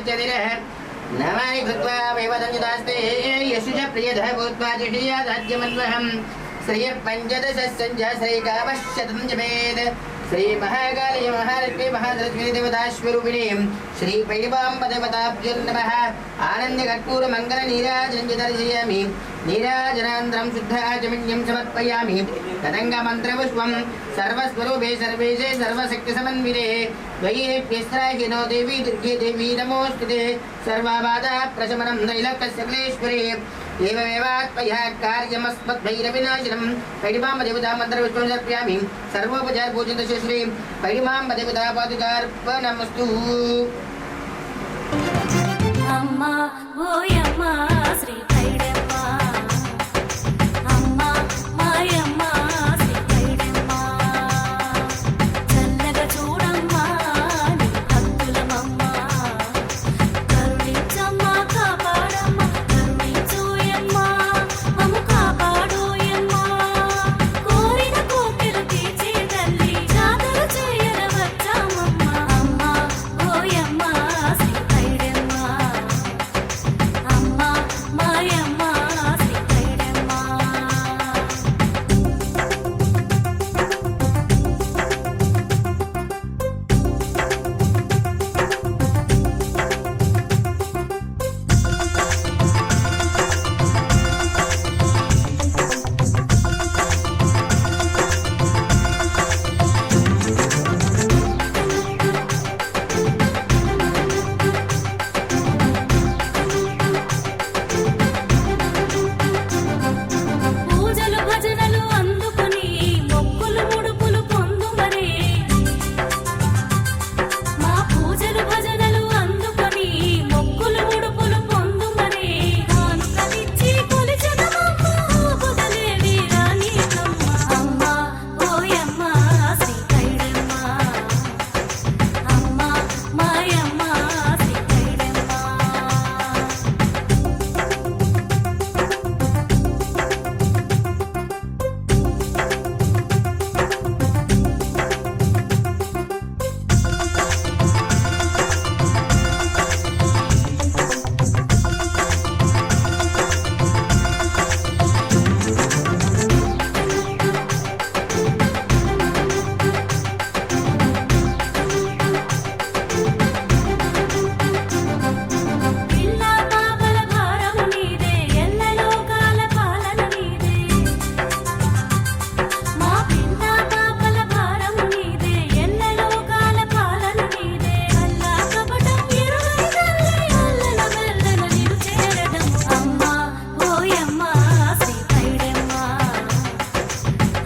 यच्चदिरः नमानि कृत्वा वैवदञ्जदास्ते यशुज प्रियधः भूत्वा जिषीयादाद्यमन्वहम् श्रियः पञ्चदश सञ्जः श्रीकामशतं जपेत् श्री महाकाली महालक्ष्मी महालक्ष्मी देवताश्वरूपिणी श्री पैवाम्ब देवताभ्यो नमः आनंद कर्पूर मंगल नीराजनं दर्शयामि नीराजनान्तरं शुद्धाचमन्यं समर्पयामि तदंग मंत्रपुष्पं सर्वस्वरूपे सर्वेशे सर्वशक्ति समन्विते द्वयेभ्यस्त्राहिनो देवी दुर्गे देवी नमोस्तुते सर्वबाधा प्रशमनं दैलकसकलेश्वरी एवमेवात्मया कार्यमस्मद्भैरविनाशनं पैडिमाम्ब देवता मन्त्रपुष्पं समर्पयामि सर्वोपचार पूजित श्री पैडिमाम्ब देवता पादुकार्पणमस्तु अम्मा ओयम्मा श्री पैडम्मा अम्मा मायम्मा श्री पैडम्मा चल्लगा చూడమ్మా నీ భక్తులమమ్మ కరుణించమ్మా కాపాడమ్మా కరుణించోయమ్మా మమ్ము కాపాడోయమ్మా కోరిన కోర్కెలు తీర్చే తల్లి జాతర చేయన వచ్చామమ్మా అమ్మా ఓయమ్మా శ్రీ पैडम्मा अम्मा मायम्मा श्री पैडम्मा పూజలు భజనలు అందుకొని మొక్కులు ముడుపులు పొందుమరే మా పూజలు భజనలు అందుకొని మొక్కులు ముడుపులు పొందుమరే కానుకలిచ్చి కొలిచెదమమ్మ బుదలేవి రాణికమ్మ అమ్మ ఓయమ్మ శ్రీ पैडम्मा అమ్మ మాయమ్మ శ్రీ पैडम्मा పిల్లా పాపల భారము నీదే ఎల్ల లోకాల పాలన నీదే మా పిల్లా పాపల భారము నీదే ఎల్ల లోకాల పాలన నీదే అల్లా కపటం ఎరుగని తల్లి అల్లన మెల్లన నిన్ను చేరడం అమ్మా ఓయమ్మ శ్రీ पैडम्मा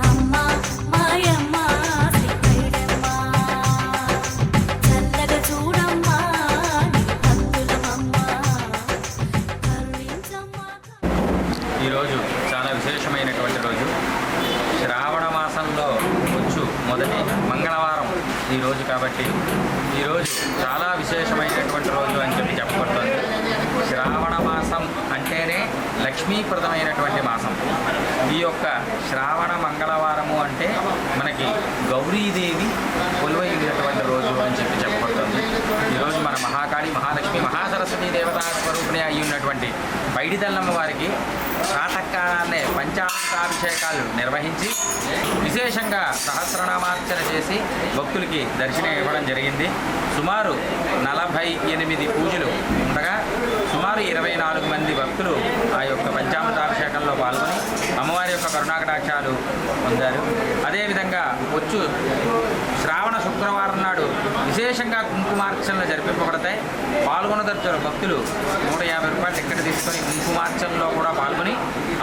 అమ్మా మాయమ్మ శ్రీ पैडम्मा చల్లగా చూడమ్మా నీ భక్తులమమ్మ కరుణించమ్మా ఈరోజు చాలా విశేషమైనటువంటి రోజు శ్రావణ మాసంలో వచ్చు మొదటి మంగళవారం ఈరోజు కాబట్టి ఈరోజు చాలా విశేషమైనటువంటి రోజు అని చెప్పబడుతుంది. శ్రావణ మాసం అంటేనే లక్ష్మీప్రదమైనటువంటి మాసం. ఈ యొక్క శ్రావణ మంగళవారము అంటే మనకి గౌరీదేవి కొలువైనటువంటి రోజు అని చెప్పబడుతుంది. ఈరోజు మన మహాకాళి మహాలక్ష్మి మహాసరస్వతి దేవతా స్వరూపిణి అయి ఉన్నటువంటి పైడితల్లమ్మ వారికి ప్రాతకాలాన్నే పంచామృతాభిషేకాలు నిర్వహించి విశేషంగా సహస్రనామార్చన చేసి భక్తులకి దర్శనం ఇవ్వడం జరిగింది. సుమారు 48 పూజలు ఉండగా సుమారు 24 మంది భక్తులు ఆ యొక్క పంచామృతాభిషేకంలో పాల్గొని అమ్మవారి యొక్క కరుణాకటాక్షాలు పొందారు. అదేవిధంగా వచ్చు శ్రావణ శుక్రవారం నాడు విశేషంగా కుంకుమార్చనలు జరిపింపబడతాయి. పాల్గొనదర్చిన భక్తులు 150 రూపాయలు టికెట్ తీసుకొని కుంకుమార్చనలో కూడా పాల్గొని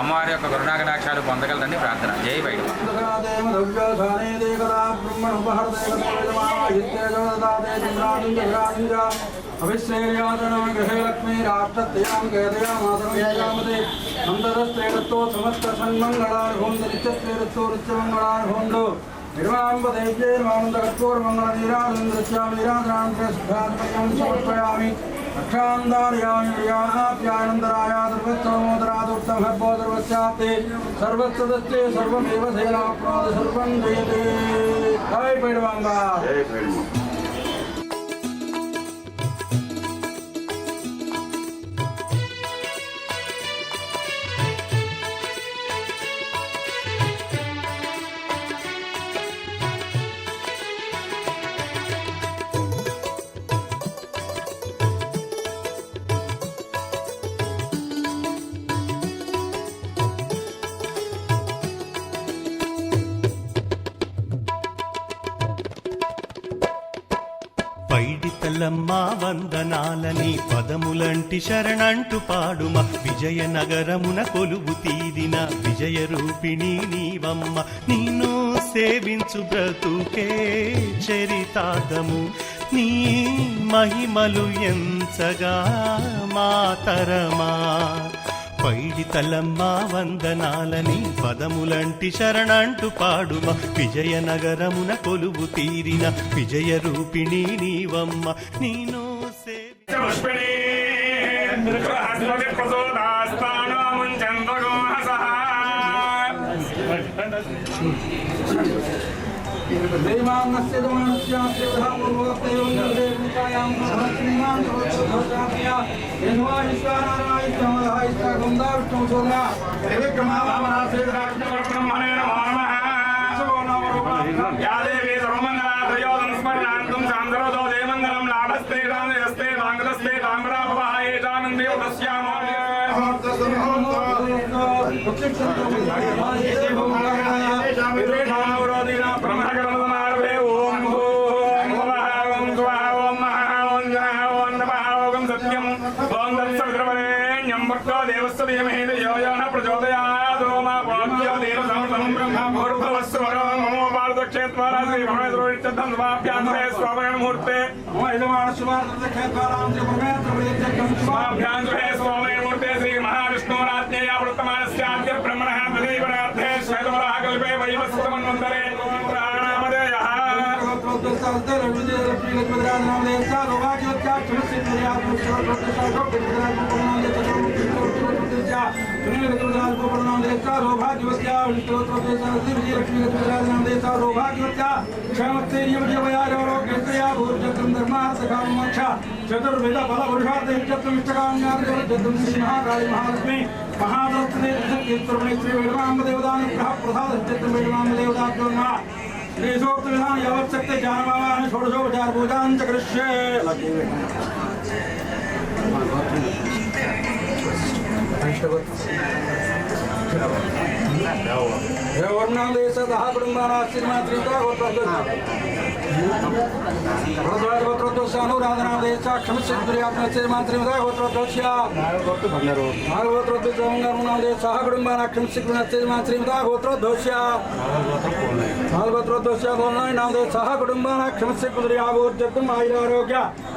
అమ్మవారి యొక్క కరుణాకటాక్షాలు పొందగలరని ప్రార్థన. జై బైడు. अभिश्रेयातनाग्रहे लक्ष्मीराष्ट्रत्यां केदयामातरमयामते नन्दरस्त्रेरत्तो समस्त सन्मङ्गलार्हों दरित्यत्रेरत्तो नित्यमङ्गलार्होंडो निर्माम्बदेव्ये नमानन्दकर्पूरमङ्गलनीराजन्द्रस्यामि नीराजनान्ते शुद्धात्मयं समर्पयामि रक्षान्दार्याप्यानन्दराय सर्वोत्तमोदरादुत्तमर्भोदर्वस्याप्ते सर्वत्सदस्ते सर्वमेव सेनाप्नोति सर्वं जयते। जय पैडमाम्बा। పైడితల్లమ్మ వందనాలని పదములంటి శరణంటు పాడుమ విజయనగరమున కొలువు తీరిన విజయ రూపిణి నీవమ్మ నిన్ను సేవించు బ్రతుకే చరితార్థము నీ మహిమలు ఎంచగా మాతరమా పైడితల్లమ్మ వందనాలని పదములంటి శరణంటు పాడుమ విజయనగరమున కొలువు తీరిన విజయ రూపిణి నీవమ్మ నీను దేవాన్నస్య దోణస్యాస్య ధామూర్వక్తయోం నిర్దేవికాయాం సహస్రీమాం సర్వోత్తమోత్సాహ్య యన్వాయిస్వానారాయ సమలహాయిస్తా గంధా విష్ణు సోదర త్రివిక్రమావనాసేద్రాజ్ఞపరబ్రహ్మణే నమో నమః యా దేవీ సర్వమంగళాత్రయోదం స్మరణాంతం శాంతరోదో దేమంగళం లాభస్తే రామస్తే రాంగదస్తే రామరాభవాయే జానందే ఉదస్యామో మూర్తే శ్రీ మహావిష్ణురాజ్ఞయా వృత్తమానస్యాద్య బ్రహ్మణః తదేవరార్థే శ్వేతవరాహకల్పే వైవస్వతమన్వంతరే ప్రాణామదేయః చతుర్వేద ఫల పురుషార్థ శ్రీ మహాకాళి మహాలక్ష్మి మహాదత్తే శ్రీ వేణమాంబదేవతానుగ్రహ ప్రసాద వేణమాంబదేవతాభ్యో నమః శ్రీసూక్త విధాన యావచ్చక్తి జానమావాహన షోడశోపచార పూజాంచ కరిష్యే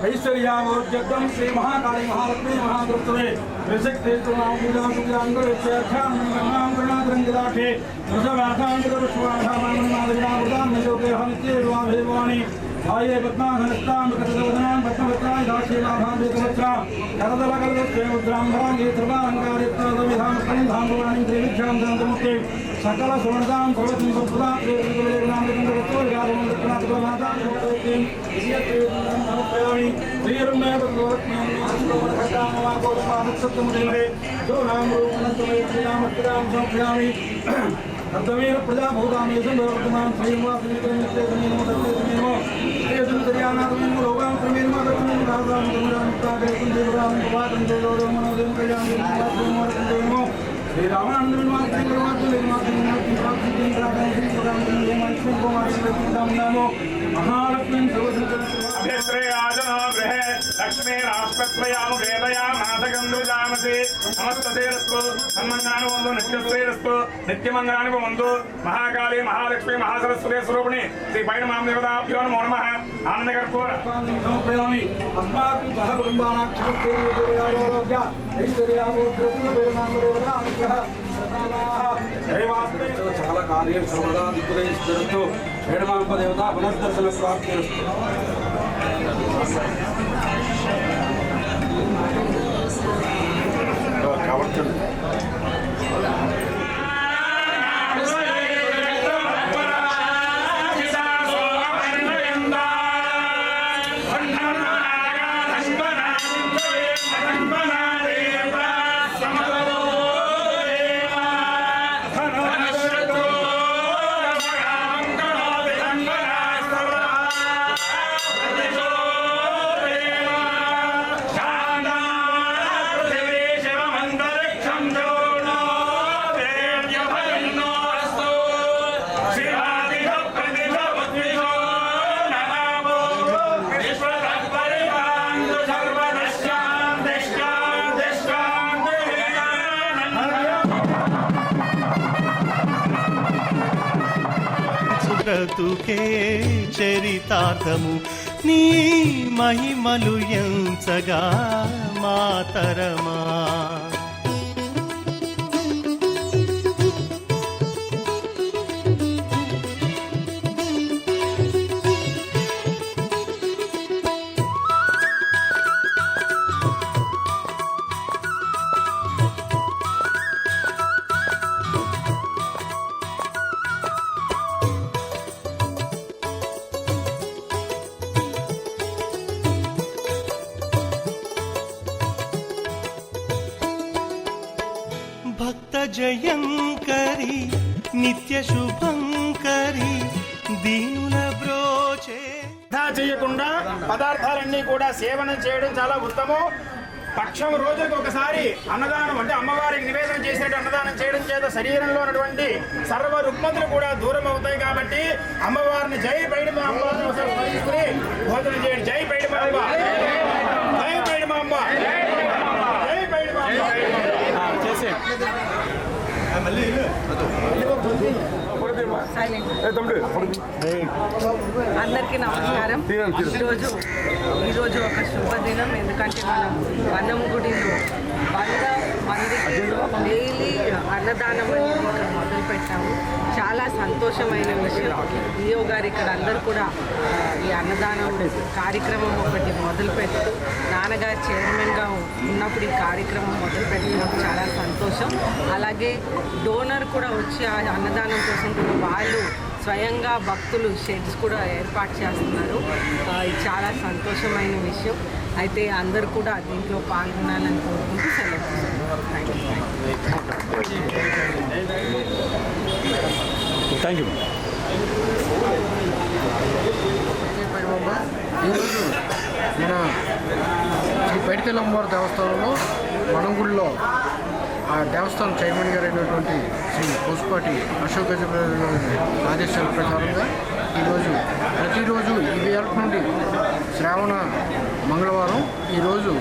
ఐశ్వర్యామోర్జం శ్రీ మహాకాళి మహాలక్ష్మి మహాదృష్టే आये पद्माहनस्तां कथदवदनां पद्मवत्राय दाक्षीलाभां करदलकलदस्वेमुद्राम्बराङ्गे सर्वालङ्कारित्वादविधां स्कन्धां भवानीं त्रिविद्यां दन्तमुक्ते सकल सुवर्णां भवतीं संस्कृतां त्रिवेदनां श्रीरम्य भगवत्यामि तमेव प्रजाभूतामेव वर्तमान श्रीनिवासनिकरणो श्रीसुन्दर्यानाथमेव लोकान्तरमेव दक्षिणं राजां चन्द्रामुक्तागेकं देवरां प्रभातं जोडो मनोदयं कल्याणं महालक्ष्मी लक्ष्मी राष्ट्रयामुदयामासगंधुजामसे समस्तसेरस्तु सन्मंगलानि नित्यश्रेयस्तु नित्यमंगलानि भवन्तु महाकाली महालक्ष्मी महासरस्वती स्वरूपिणी श्री पैणमां देवताभ्यो नमो नमः आनन्दकर्पूर समर्पयामि अस्माकं सह कुटुम्बानाक्षरस्य చాలా కార్యం సర్వదా దిగ్గుదయిస్తూ వేణమాంబ దేవత పునర్దర్శన ప్రాప్తి Come బ్రతుకే చరితార్థము నీ మహిమలు ఎంచగా మాతరమా భక్త జయంకరి నిత్య శుభంకరి దీనుల బ్రోచే చేయకుండా పదార్థాలన్నీ కూడా సేవనం చేయడం చాలా ఉత్తమం. పక్షం రోజులకు ఒకసారి అన్నదానం అంటే అమ్మవారికి నివేదన చేసేట అన్నదానం చేయడం చేత శరీరంలో ఉన్నటువంటి సర్వ రుగ్మతులు కూడా దూరం అవుతాయి. కాబట్టి అమ్మవారిని జై పైడిమ అమ్మవారిని ఒకసారి స్మరించుకుని భోజనం చేయండి. జై పైడిమ అమ్మ, జై పైడిమ అమ్మ, జై పైడిమ అమ్మ. అందరికీ నమస్కారం. ఈరోజు ఒక శుభదినం. ఎందుకంటే మనం వనం గుడిలో 100 మందికి డైలీ అన్నదానం అనేది ఇక్కడ మొదలుపెట్టాము. చాలా సంతోషమైన విషయం. ఈఓ గారు ఇక్కడ అందరూ కూడా ఈ అన్నదానం కార్యక్రమం ఒకటి మొదలుపెడుతూ నాన్నగారు చైర్మన్గా ఉన్నప్పుడు ఈ కార్యక్రమం మొదలుపెట్టడం చాలా సంతోషం. అలాగే డోనర్ కూడా వచ్చి ఆ అన్నదానం కోసం కూడా వాళ్ళు స్వయంగా భక్తులు షెడ్స్ కూడా ఏర్పాటు చేస్తున్నారు. ఇది చాలా సంతోషమైన విషయం. అయితే అందరూ కూడా దీంట్లో పాల్గొనాలని కోరుకుంటూ సెలవు. Thank you. ఈరోజు మన శ్రీ పైడితల్లి అమ్మవారి దేవస్థానంలో వనంగుడిలో ఆ దేవస్థానం చైర్మన్ గారు అయినటువంటి శ్రీ కోసుపాటి అశోక్ గజపతి గారి ఆదేశాల ప్రకారంగా ప్రతిరోజు ఈ వేళ నుండి శ్రావణ మంగళవారం ఈరోజు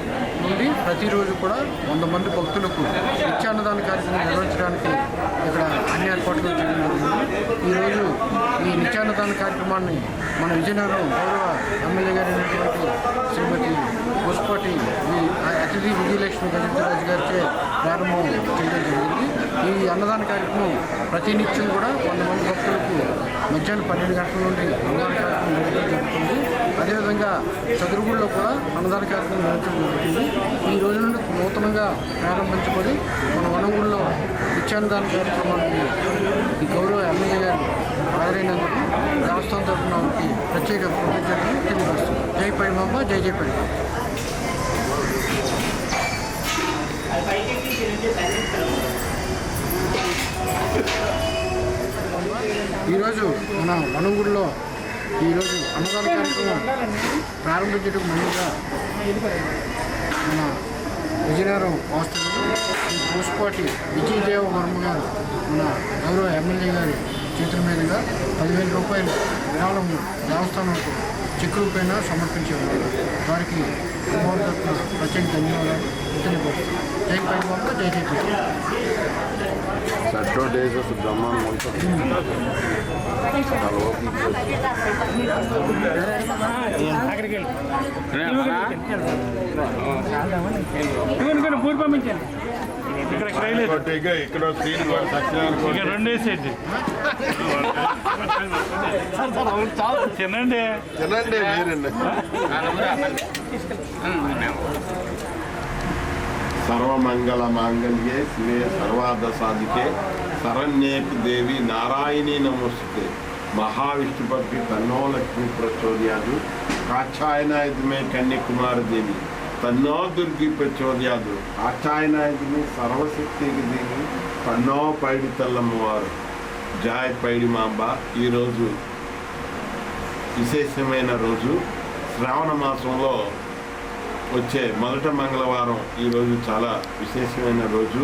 నుండి ప్రతిరోజు కూడా 100 మంది భక్తులకు నిత్యాన్నదాన కార్యక్రమం నిర్వహించడానికి ఇక్కడ అన్ని ఏర్పాట్లు చేయడం జరిగింది. ఈరోజు ఈ నిత్యాన్నదాన కార్యక్రమాన్ని మన విజయనగరం గౌరవ ఎమ్మెల్యే గారు అయినటువంటి శ్రీమతి కోసుపాటి అతిథి విజయలక్ష్మి గజపతిరాజు గారిచే ప్రారంభం చేయడం జరిగింది. ఈ అన్నదాన కార్యక్రమం ప్రతినిత్యం కూడా 100 మంది భక్తులకు మధ్యాహ్నం 12 గంటల నుండి అన్నదాన కార్యక్రమం నిర్వహించడం జరుగుతుంది. అదేవిధంగా చదురుగుడిలో కూడా అన్నదాన కార్యక్రమం నిర్వహించడం జరుగుతుంది. ఈ రోజు నుండి నూతనంగా ప్రారంభించబడి మన వనంగుడిలో నిత్యాన్నదాన కార్యక్రమానికి ఈ గౌరవ ఎమ్మెల్యే గారు హాజరైనందుకు దేవస్థానం తరఫున ప్రత్యేక కృతజ్ఞతలు తెలియజేస్తున్నాం. జై పైడిమాంబ, జై జై పైడిమాంబ. ఈరోజు మన వనంగుడిలో ఈరోజు అన్నదాన కార్యక్రమం ప్రారంభించడం ముందుగా మన విజయనగరం వాస్తవులు శ్రీ కోసుపాటి విజయదేవ వర్మ గారు మన గౌరవ ఎమ్మెల్యే గారి చేతుల మీదుగా 10,000 రూపాయలు విరాళం దేవస్థానంకు చెక్ రూపేణ సమర్పించారు. వారికి అమ్మవారి తరఫున ప్రత్యేక ధన్యవాదాలు తెలియపరుస్తున్నాం. జై పైడిమాంబ, జై జై పైడిమాంబ. డేస్ బ్రహ్మాండం పూర్తి పంపించండి. ఇక్కడ స్త్రీలు కూడా సత్యనారాయణ 2 వేసేది తినండి తినండి మీరండి. సర్వమంగళ మాంగళ్యే శివే సర్వార్థ సాధికే శరణ్యేకి దేవి నారాయణీ నమస్తే మహావిష్ణుపతి తన్నో లక్ష్మీ ప్రచోదయాదు కాచాయనాయుధమే కన్యాకుమారి తన్నో దుర్గి ప్రచోదయాదు కాచాయనాయుధమే సర్వశక్తికి దేవి తన్నో పైడితల్లమ్మవారు. జై పైడిమాంబ. ఈరోజు విశేషమైన రోజు. శ్రావణ మాసంలో వచ్చే మొదట మంగళవారం ఈరోజు చాలా విశేషమైన రోజు.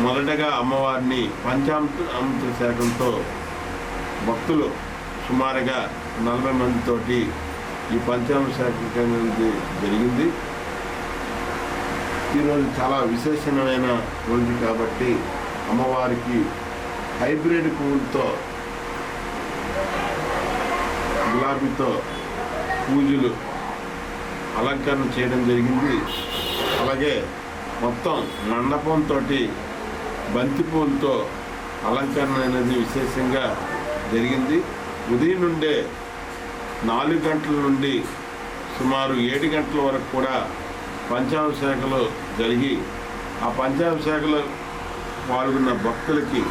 మొదటగా అమ్మవారిని పంచామృత శాఖంతో భక్తులు సుమారుగా 40 మందితోటి ఈ పంచామృత శాఖ జరిగింది. ఈరోజు చాలా విశేషమైన రోజు కాబట్టి అమ్మవారికి హైబ్రిడ్ పువ్వులతో గులాబీతో పూజలు అలంకరణ చేయడం జరిగింది. అలాగే మొత్తం మండపంతో బంతిపూలతో అలంకరణ అనేది విశేషంగా జరిగింది. ఉదయం నుండే 4 గంటల నుండి సుమారు 7 గంటల వరకు కూడా పంచాభిషేకాలు జరిగి ఆ పంచాభిషేకాలు పాల్గొన్న భక్తులకి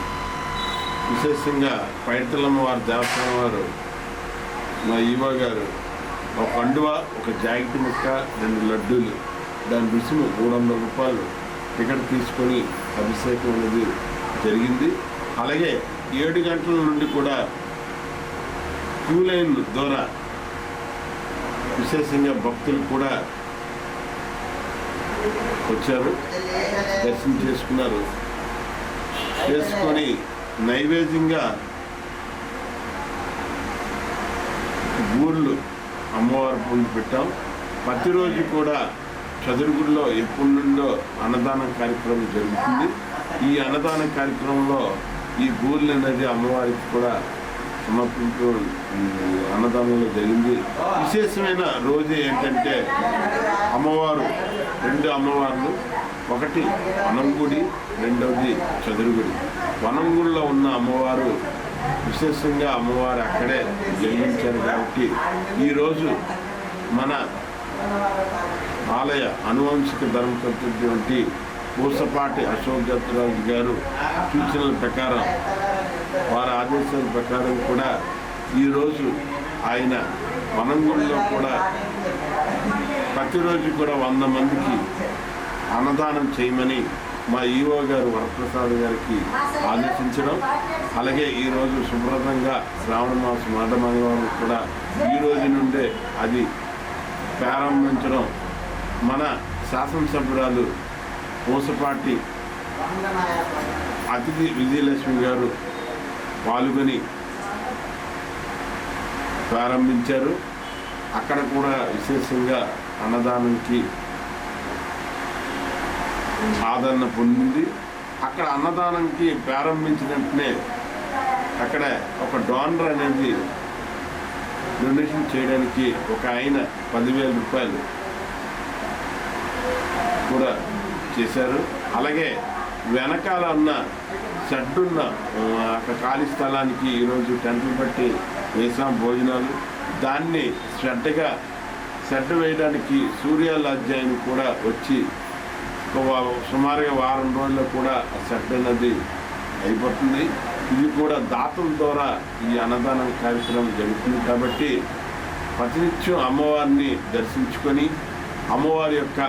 విశేషంగా పైడితల్లమ్మ వారి దేవస్థానం వారు మా ఈవో గారు ఒక కండువ, ఒక జాకెట్ ముక్క, 2 లడ్డూలు, దాని రుసుము 300 రూపాయలు టికెట్ తీసుకొని అభిషేకం అనేది జరిగింది. అలాగే 7 గంటల నుండి కూడా క్యూ లైన్ ద్వారా విశేషంగా భక్తులు కూడా వచ్చారు, దర్శనం చేసుకొని నైవేద్యంగా బూర్లు అమ్మవారి ముందు పెట్టాం. ప్రతిరోజు కూడా చదురుగుడిలో ఎప్పటి నుండో అన్నదానం కార్యక్రమం జరుగుతుంది. ఈ అన్నదాన కార్యక్రమంలో ఈ బూర్లు అనేది అమ్మవారికి కూడా సమర్పించు అన్నదానంలో జరిగింది. విశేషమైన రోజు ఏంటంటే అమ్మవారు 2 అమ్మవార్లు, ఒకటి వనంగుడి, రెండవది చదురుగుడి. వనంగుడిలో ఉన్న అమ్మవారు విశేషంగా అమ్మవారు అక్కడే జన్మించారు కాబట్టి ఈరోజు మన ఆలయ అనువంశిక ధర్మకర్తటువంటి పూసపాటి అశోక్ గజరాజు గారు సూచనల ప్రకారం, వారి ఆదేశాల ప్రకారం కూడా ఈరోజు ఆయన వనంగుడిలో కూడా ప్రతిరోజు కూడా 100 మందికి అన్నదానం చేయమని మా ఈవో గారు వరప్రసాద్ గారికి ఆదేశించడం, అలాగే ఈరోజు శుభ్రతంగా శ్రావణ మాసం మంగళవారం కూడా ఈ రోజు నుండే అది ప్రారంభించడం మన శాసనసభ్యురాలు పూసపాటి అతిథి విజయలక్ష్మి గారు పాల్గొని ప్రారంభించారు. అక్కడ కూడా విశేషంగా అన్నదానానికి ఆదరణ పొందింది. అక్కడ అన్నదానానికి ప్రారంభించిన వెంటనే అక్కడ ఒక డోనర్ అనేది డొనేషన్ చేయడానికి ఒక ఆయన 10,000 రూపాయలు కూడా చేశారు. అలాగే వెనకాల ఉన్న షెడ్ ఉన్న అక్కడ ఖాళీ స్థలానికి ఈరోజు టెంట్లు పెట్టి వేసాం భోజనాలు. దాన్ని షెడ్ వేయడానికి సూర్యాలధ్యాయుని కూడా వచ్చి సుమారుగా వారం రోజుల్లో కూడా షెడ్ అనేది అయిపోతుంది. ఇది కూడా దాతల ద్వారా ఈ అన్నదానం కార్యక్రమం జరుగుతుంది కాబట్టి ప్రతినిత్యం అమ్మవారిని దర్శించుకొని అమ్మవారి యొక్క,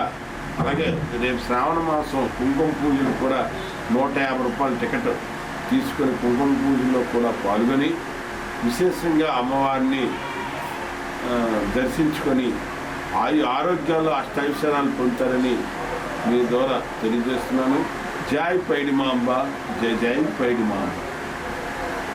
అలాగే రేపు శ్రావణ మాసం కుంకుమ పూజలు కూడా 150 రూపాయల టికెట్ తీసుకొని కుంకుమ పూజల్లో కూడా పాల్గొని విశేషంగా అమ్మవారిని దర్శించుకొని ఆరోగ్యాలు అష్టైశ్వర్యాలు పొందుతారని మీ ద్వారా తెలియజేస్తున్నాను. జై పైడిమాంబ, జై జై పైడిమాంబ.